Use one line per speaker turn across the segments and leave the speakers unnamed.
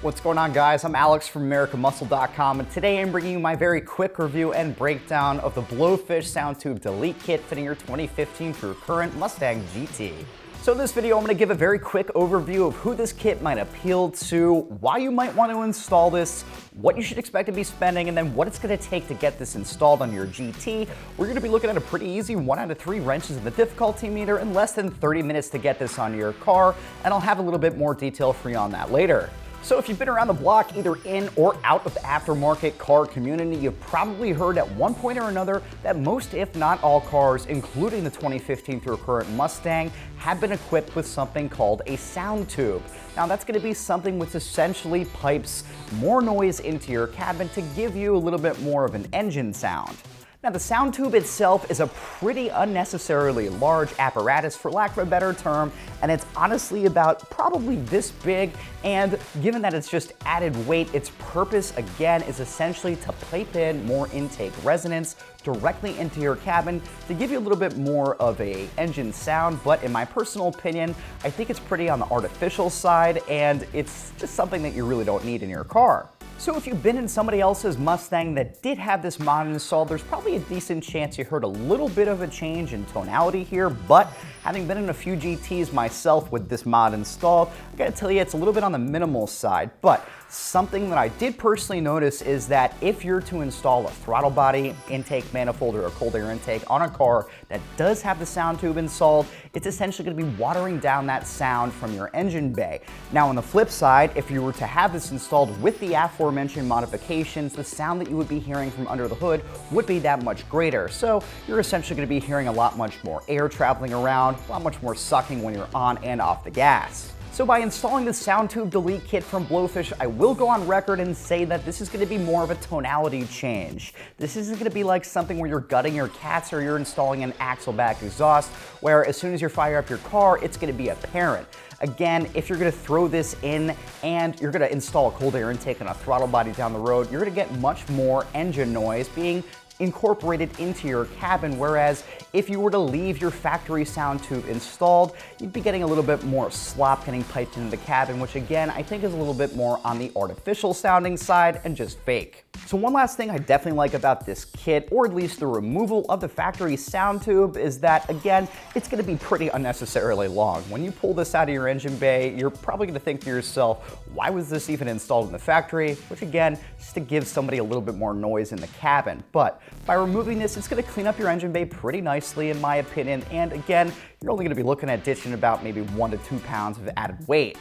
What's going on, guys? I'm Alex from AmericanMuscle.com, and today I'm bringing you my very quick review and breakdown of the Blowfish Sound Tube Delete Kit fitting your 2015 through current Mustang GT. So in this video, I'm going to give a very quick overview of who this kit might appeal to, why you might want to install this, what you should expect to be spending, and then what it's going to take to get this installed on your GT. We're going to be looking at a pretty easy 1 out of 3 wrenches in the difficulty meter in less than 30 minutes to get this on your car, and I'll have a little bit more detail for you on that later. So if you've been around the block, either in or out of the aftermarket car community, you've probably heard at one point or another that most, if not all cars, including the 2015 through current Mustang, have been equipped with something called a sound tube. Now that's going to be something which essentially pipes more noise into your cabin to give you a little bit more of an engine sound. Now the sound tube itself is a pretty unnecessarily large apparatus, for lack of a better term, and it's honestly about probably this big, and given that it's just added weight, its purpose again is essentially to pipe in more intake resonance directly into your cabin to give you a little bit more of a engine sound. But in my personal opinion, I think it's pretty on the artificial side, and it's just something that you really don't need in your car. So if you've been in somebody else's Mustang that did have this mod installed, there's probably a decent chance you heard a little bit of a change in tonality here, but having been in a few GTs myself with this mod installed, I gotta tell you, it's a little bit on the minimal side. But something that I did personally notice is that if you're to install a throttle body intake manifold or a cold air intake on a car that does have the sound tube installed, it's essentially gonna be watering down that sound from your engine bay. Now on the flip side, if you were to have this installed with the aforementioned modifications, the sound that you would be hearing from under the hood would be that much greater. So you're essentially gonna be hearing a lot much more air traveling around, a lot much more sucking when you're on and off the gas. So by installing the Sound Tube Delete Kit from Blowfish, I will go on record and say that this is going to be more of a tonality change. This isn't going to be like something where you're gutting your cats or you're installing an axle back exhaust, where as soon as you fire up your car, it's going to be apparent. Again, if you're going to throw this in and you're going to install a cold air intake and a throttle body down the road, you're going to get much more engine noise being incorporated into your cabin, whereas if you were to leave your factory sound tube installed, you'd be getting a little bit more slop getting piped into the cabin, which again, I think is a little bit more on the artificial sounding side and just fake. So one last thing I definitely like about this kit, or at least the removal of the factory sound tube, is that again, it's going to be pretty unnecessarily long. When you pull this out of your engine bay, you're probably going to think to yourself, why was this even installed in the factory? Which again, just to give somebody a little bit more noise in the cabin. But by removing this, it's going to clean up your engine bay pretty nicely in my opinion, and again, you're only going to be looking at ditching about maybe 1 to 2 pounds of added weight.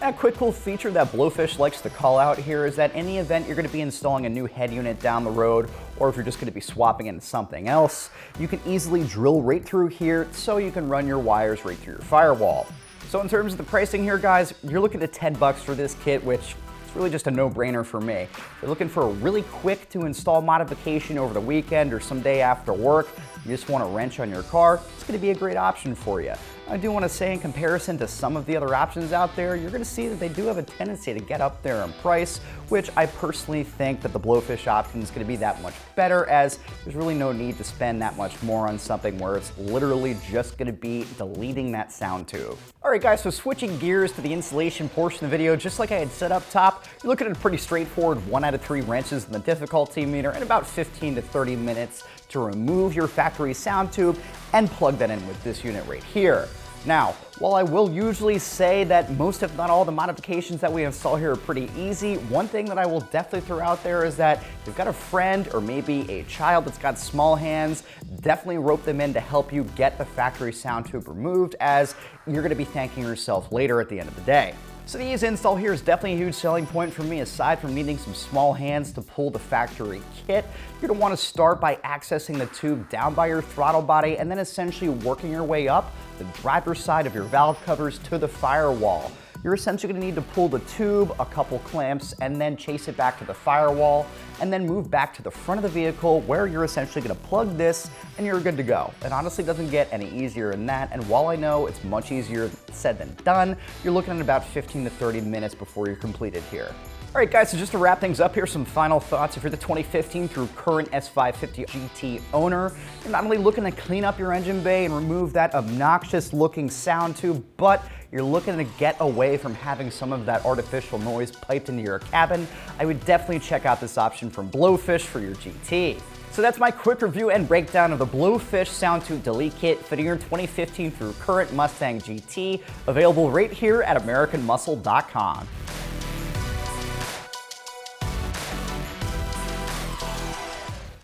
A quick cool feature that Blowfish likes to call out here is that in the event you're going to be installing a new head unit down the road, or if you're just going to be swapping into something else, you can easily drill right through here so you can run your wires right through your firewall. So in terms of the pricing here, guys, you're looking at $10 for this kit, which it's really just a no-brainer for me. If you're looking for a really quick to install modification over the weekend or someday after work, you just want a wrench on your car, it's going to be a great option for you. I do want to say, in comparison to some of the other options out there, you're going to see that they do have a tendency to get up there in price, which I personally think that the Blowfish option is going to be that much better, as there's really no need to spend that much more on something where it's literally just going to be deleting that sound tube. Alright guys, so switching gears to the installation portion of the video, just like I had said up top, you're looking at a pretty straightforward 1 out of 3 wrenches in the difficulty meter and about 15 to 30 minutes to remove your factory sound tube and plug that in with this unit right here. Now, while I will usually say that most if not all the modifications that we install here are pretty easy, one thing that I will definitely throw out there is that if you've got a friend or maybe a child that's got small hands, definitely rope them in to help you get the factory sound tube removed, as you're going to be thanking yourself later at the end of the day. So the ease install here is definitely a huge selling point for me, aside from needing some small hands to pull the factory kit. You're going to want to start by accessing the tube down by your throttle body and then essentially working your way up the driver's side of your valve covers to the firewall. You're essentially going to need to pull the tube, a couple clamps, and then chase it back to the firewall, and then move back to the front of the vehicle where you're essentially going to plug this and you're good to go. It honestly doesn't get any easier than that, and while I know it's much easier said than done, you're looking at about 15 to 30 minutes before you're completed here. Alright guys, so just to wrap things up here, some final thoughts. If you're the 2015 through current S550 GT owner, you're not only looking to clean up your engine bay and remove that obnoxious looking sound tube, but you're looking to get away from having some of that artificial noise piped into your cabin, I would definitely check out this option from Blowfish for your GT. So that's my quick review and breakdown of the Blowfish Sound Tube Delete Kit fitting your 2015 through current Mustang GT, available right here at AmericanMuscle.com.